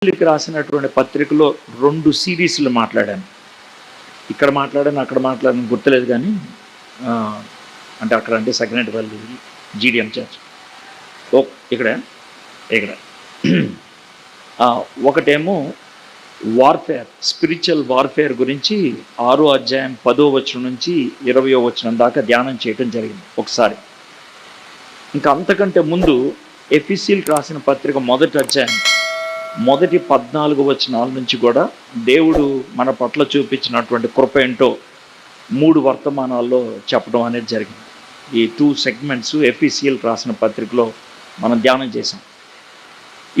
ఎఫెసీయులకు రాసినటువంటి పత్రికలో 2 సిరీస్లు మాట్లాడాను. ఇక్కడ మాట్లాడాను, అక్కడ మాట్లాడాను గుర్తులేదు కానీ అంటే అక్కడ అంటే సెకండరీ జీడిఎం చర్చ్. ఇక్కడ ఇక్కడ ఒకటేమో వార్ఫేర్, స్పిరిచువల్ వార్ఫేర్ గురించి 6వ అధ్యాయం 10వ వచనం నుంచి 20వ వచనం దాకా ధ్యానం చేయడం జరిగింది ఒకసారి. ఇంకా అంతకంటే ముందు ఎఫెసీయులకు రాసిన పత్రిక మొదటి అధ్యాయం మొదటి 14 వచనాల నుంచి కూడా దేవుడు మన పట్ల చూపించినటువంటి కృప ఏంటో 3 వర్తమానాల్లో చెప్పడం అనేది జరిగింది. ఈ 2 సెగ్మెంట్స్ ఎఫెసీయులకు రాసిన పత్రికలో మనం ధ్యానం చేసాం.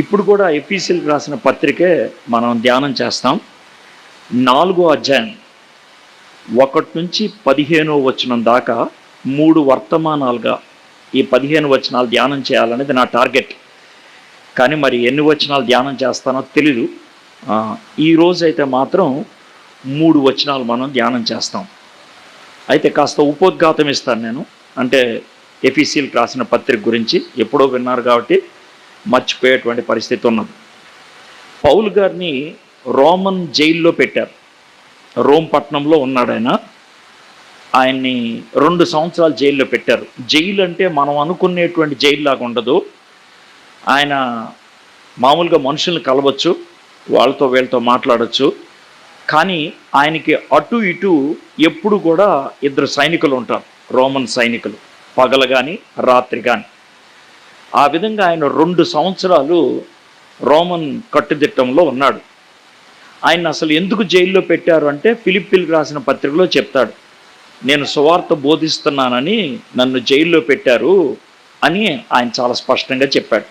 ఇప్పుడు కూడా ఎఫెసీయులకు రాసిన పత్రికే మనం ధ్యానం చేస్తాం. 4వ అధ్యాయం 1 నుంచి 15వ వచనం దాకా 3 వర్తమానాలుగా ఈ 15 వచనాలు ధ్యానం చేయాలనేది నా టార్గెట్. కానీ మరి ఎన్ని వచనాలు ధ్యానం చేస్తానో తెలీదు. ఈరోజు అయితే మాత్రం 3 వచనాలు మనం ధ్యానం చేస్తాం. అయితే కాస్త ఉపోద్ఘాతం ఇస్తాను నేను, అంటే ఎఫెసీయులకు రాసిన పత్రిక గురించి ఎప్పుడో విన్నారు కాబట్టి మర్చిపోయేటువంటి పరిస్థితి ఉన్నది. పౌలు గారిని రోమన్ జైల్లో పెట్టారు. రోమ్ పట్టణంలో ఉన్నాడు ఆయన. ఆయన్ని 2 సంవత్సరాలు జైల్లో పెట్టారు. జైలు అంటే మనం అనుకునేటువంటి జైలు లాగా ఉండదు. ఆయన మామూలుగా మనుషుల్ని కలవచ్చు, వాళ్ళతో వీళ్ళతో మాట్లాడచ్చు. కానీ ఆయనకి అటు ఇటు ఎప్పుడు కూడా 2 సైనికులు ఉంటారు, రోమన్ సైనికులు, పగలు కానీ రాత్రి కానీ. ఆ విధంగా ఆయన 2 సంవత్సరాలు రోమన్ కట్టుదిట్టంలో ఉన్నాడు. ఆయన అసలు ఎందుకు జైల్లో పెట్టారు అంటే ఫిలిప్పీలకు రాసిన పత్రికలో చెప్తాడు, నేను సువార్త బోధిస్తున్నానని నన్ను జైల్లో పెట్టారు అని ఆయన చాలా స్పష్టంగా చెప్పాడు.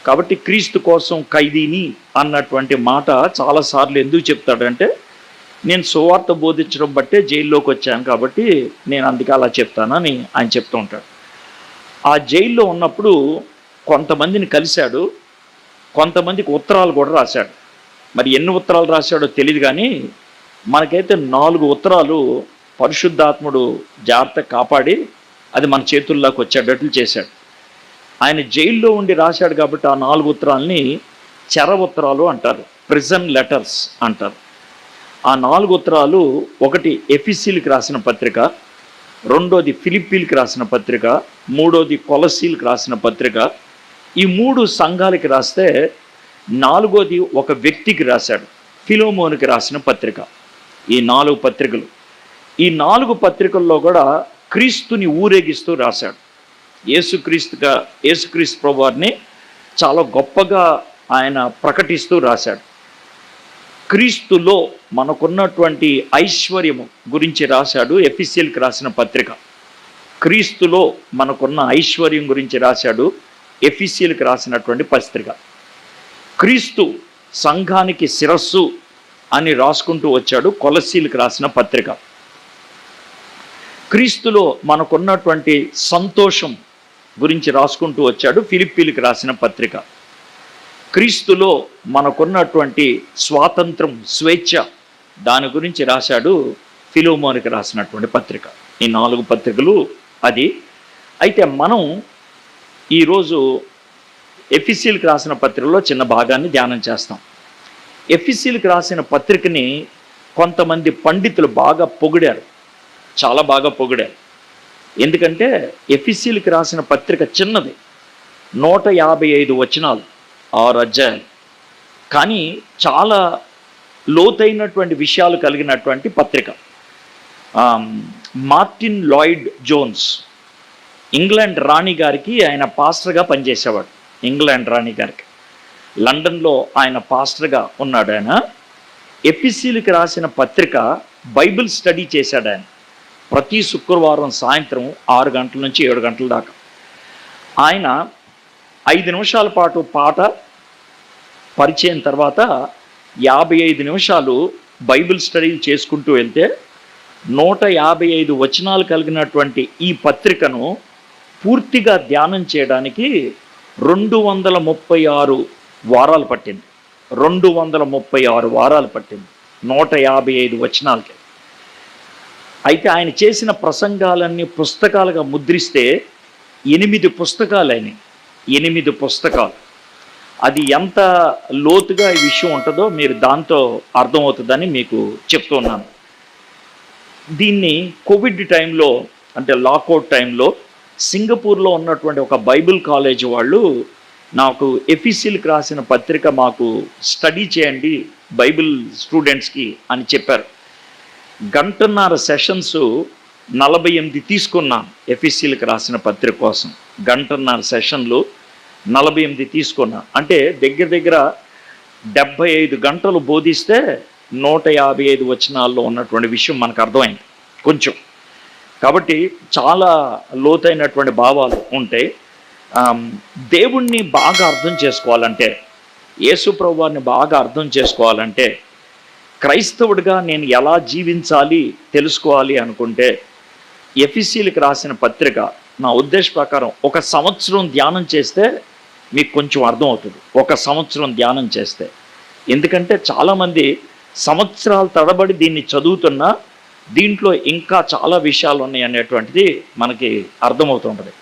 కాబట్టి క్రీస్తు కోసం ఖైదీని అన్నటువంటి మాట చాలాసార్లు ఎందుకు చెప్తాడంటే నేను సువార్త బోధించడం బట్టే జైల్లోకి వచ్చాను కాబట్టి నేను అందుకే అలా చెప్తానని ఆయన చెప్తూ ఉంటాడు. ఆ జైల్లో ఉన్నప్పుడు కొంతమందిని కలిశాడు, కొంతమందికి ఉత్తరాలు కూడా రాశాడు. మరి ఎన్ని ఉత్తరాలు రాశాడో తెలియదు కానీ మనకైతే 4 ఉత్తరాలు పరిశుద్ధాత్ముడు జాగ్రత్త కాపాడి అది మన చేతుల్లోకి వచ్చేటట్లు చేశాడు. ఆయన జైల్లో ఉండి రాశాడు కాబట్టి ఆ 4 ఉత్తరాలని చెర ఉత్తరాలు అంటారు, ప్రిజన్ లెటర్స్ అంటారు. ఆ 4 ఉత్తరాలు, ఒకటి ఎఫెసీయులకు రాసిన పత్రిక, రెండోది ఫిలిప్పీలకు రాసిన పత్రిక, మూడోది కొలస్సీలకు రాసిన పత్రిక. ఈ 3 సంఘాలకి రాస్తే 4వది ఒక వ్యక్తికి రాశాడు, ఫిలోమోనుకి రాసిన పత్రిక. ఈ 4 పత్రికలు, ఈ 4 పత్రికల్లో కూడా క్రీస్తుని ఊరేగిస్తూ రాశాడు. యేసుక్రీస్తు ప్రభువారిని చాలా గొప్పగా ఆయన ప్రకటిస్తూ రాశాడు. క్రీస్తులో మనకున్నటువంటి ఐశ్వర్యము గురించి రాశాడు ఎఫెసీయులకు రాసిన పత్రిక. క్రీస్తులో మనకున్న ఐశ్వర్యం గురించి రాశాడు ఎఫెసీయులకు రాసినటువంటి పత్రిక. క్రీస్తు సంఘానికి శిరస్సు అని రాసుకుంటూ వచ్చాడు కొలస్సీలకు రాసిన పత్రిక. క్రీస్తులో మనకున్నటువంటి సంతోషం గురించి రాసుకుంటూ వచ్చాడు ఫిలిప్పీలకు రాసిన పత్రిక. క్రీస్తులో మనకున్నటువంటి స్వాతంత్రం, స్వేచ్ఛ, దాని గురించి రాశాడు ఫిలోమోనుకి రాసినటువంటి పత్రిక. ఈ 4 పత్రికలు అది. అయితే మనం ఈరోజు ఎఫెసీయులకు రాసిన పత్రికలో చిన్న భాగాన్ని ధ్యానం చేస్తాం. ఎఫెసీయులకు రాసిన పత్రికని కొంతమంది పండితులు బాగా పొగిడారు, చాలా బాగా పొగిడారు. ఎందుకంటే ఎఫెసీయులకు రాసిన పత్రిక చిన్నది, 155 వచనాలు, 6 అధ్యాయాలు, కానీ చాలా లోతైనటువంటి విషయాలు కలిగినటువంటి పత్రిక. మార్టిన్ లాయిడ్ జోన్స్, ఇంగ్లాండ్ రాణి గారికి ఆయన పాస్టర్గా పనిచేసేవాడు. ఇంగ్లాండ్ రాణి గారికి లండన్లో ఆయన పాస్టర్గా ఉన్నాడు. ఆయన ఎఫెసీయులకు రాసిన పత్రిక బైబిల్ స్టడీ చేశాడు ఆయన. ప్రతి శుక్రవారం సాయంత్రం 6 గంటల నుంచి 7 గంటల దాకా ఆయన 5 నిమిషాల పాటు పాట పరిచయం తర్వాత 55 నిమిషాలు బైబిల్ స్టడీ చేసుకుంటూ వెళ్తే 155 వచనాలు కలిగినటువంటి ఈ పత్రికను పూర్తిగా ధ్యానం చేయడానికి 236 వారాలు పట్టింది. 236 వారాలు పట్టింది 155 వచనాలకి. అయితే ఆయన చేసిన ప్రసంగాలన్నీ పుస్తకాలుగా ముద్రిస్తే 8 పుస్తకాలు అయినాయి. 8 పుస్తకాలు. అది ఎంత లోతుగా ఈ విషయం ఉంటుందో మీరు దాంతో అర్థమవుతుందని మీకు చెప్తున్నాను. దీన్ని కోవిడ్ టైంలో, అంటే లాకౌట్ టైంలో సింగపూర్లో ఉన్నటువంటి ఒక బైబిల్ కాలేజ్ వాళ్ళు నాకు ఎఫీసీలకు రాసిన పత్రిక మాకు స్టడీ చేయండి బైబిల్ స్టూడెంట్స్కి అని చెప్పారు. గంటన్నర సెషన్స్ 48 తీసుకున్నాను ఎఫీసీలకు రాసిన పత్రిక కోసం. గంటన్నర సెషన్లు 48 తీసుకున్నా. అంటే దగ్గర దగ్గర 75 గంటలు బోధిస్తే 155 వచనాల్లో ఉన్నటువంటి విషయం మనకు అర్థమైంది కొంచెం. కాబట్టి చాలా లోతైనటువంటి భావాలు ఉంటాయి. దేవుణ్ణి బాగా అర్థం చేసుకోవాలంటే, యేసు ప్రభువారిని బాగా అర్థం చేసుకోవాలంటే, క్రైస్తవుడిగా నేను ఎలా జీవించాలి తెలుసుకోవాలి అనుకుంటే ఎఫీసీలకు రాసిన పత్రిక నా ఉద్దేశ ప్రకారం 1 సంవత్సరం ధ్యానం చేస్తే మీకు కొంచెం అర్థమవుతుంది. 1 సంవత్సరం ధ్యానం చేస్తే. ఎందుకంటే చాలామంది సంవత్సరాల తడబడి దీన్ని చదువుతున్నా దీంట్లో ఇంకా చాలా విషయాలు ఉన్నాయి అనేటువంటిది మనకి అర్థమవుతుంటుంది.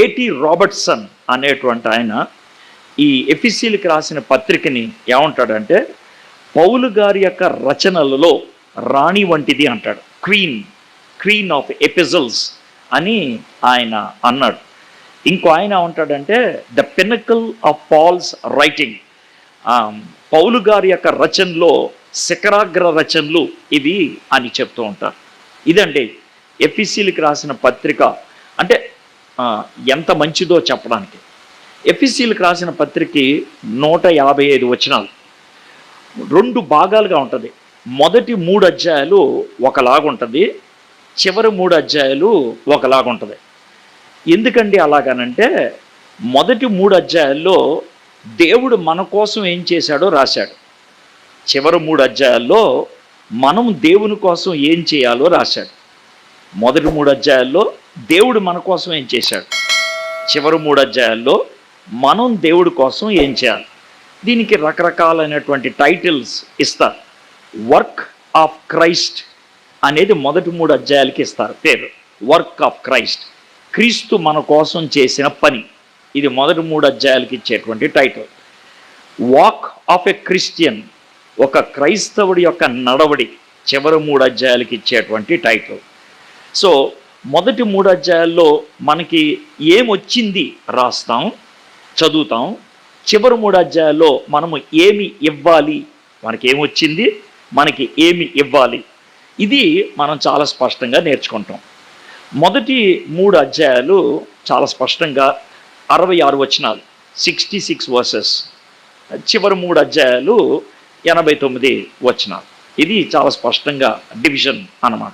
ఏటీ రాబర్ట్సన్ అనేటువంటి ఆయన ఈ ఎఫీసీలకు రాసిన పత్రికని ఏమంటాడంటే, పౌలు గారి యొక్క రచనలలో రాణి వంటిది అంటాడు. క్వీన్ ఆఫ్ ఎపిజల్స్ అని ఆయన అన్నాడు. ఇంకో ఆయన ఏమంటాడంటే the pinnacle of Paul's writing. పౌలు గారి యొక్క రచనలో శిఖరాగ్ర రచనలు ఇవి అని చెప్తూ ఉంటారు. ఇదండి ఎఫీసీలకు రాసిన పత్రిక అంటే ఎంత మంచిదో చెప్పడానికి. ఎఫీసీలకు రాసిన పత్రికకి 155 వచనాలు 2 భాగాలుగా ఉంటుంది. మొదటి 3 అధ్యాయాలు ఒకలాగుంటుంది, చివరి 3 అధ్యాయాలు ఒకలాగుంటుంది. ఎందుకండి అలాగనంటే, మొదటి 3 అధ్యాయాల్లో దేవుడు మన కోసం ఏం చేశాడో రాశాడు. చివరి 3 అధ్యాయాల్లో మనం దేవుని కోసం ఏం చేయాలో రాశాడు. మొదటి 3 అధ్యాయాల్లో దేవుడు మన కోసం ఏం చేశాడు, చివరి 3 అధ్యాయాల్లో మనం దేవుడి కోసం ఏం చేయాలి. దీనికి రకరకాలైనటువంటి టైటిల్స్ ఇస్తారు. వర్క్ ఆఫ్ క్రైస్ట్ అనేది మొదటి 3 అధ్యాయాలకి ఇస్తారు పేరు. వర్క్ ఆఫ్ క్రైస్ట్, క్రీస్తు మన కోసం చేసిన పని. ఇది మొదటి 3 అధ్యాయాలకి ఇచ్చేటువంటి title. Walk of a Christian, ఒక క్రైస్తవుడి యొక్క నడవడి, చివరి 3 అధ్యాయాలకి ఇచ్చేటువంటి టైటిల్. సో మొదటి 3 అధ్యాయాల్లో మనకి ఏమొచ్చింది రాస్తాం, చదువుతాం. చివరి 3 అధ్యాయాల్లో మనము ఏమి ఇవ్వాలి, మనకి ఏమొచ్చింది, మనకి ఏమి ఇవ్వాలి, ఇది మనం చాలా స్పష్టంగా నేర్చుకుంటాం. మొదటి 3 అధ్యాయాలు చాలా స్పష్టంగా 66 వచనాలు, 66 వర్సెస్. చివరి 3 అధ్యాయాలు 89 వచనాలు. ఇది చాలా స్పష్టంగా డివిజన్ అన్నమాట.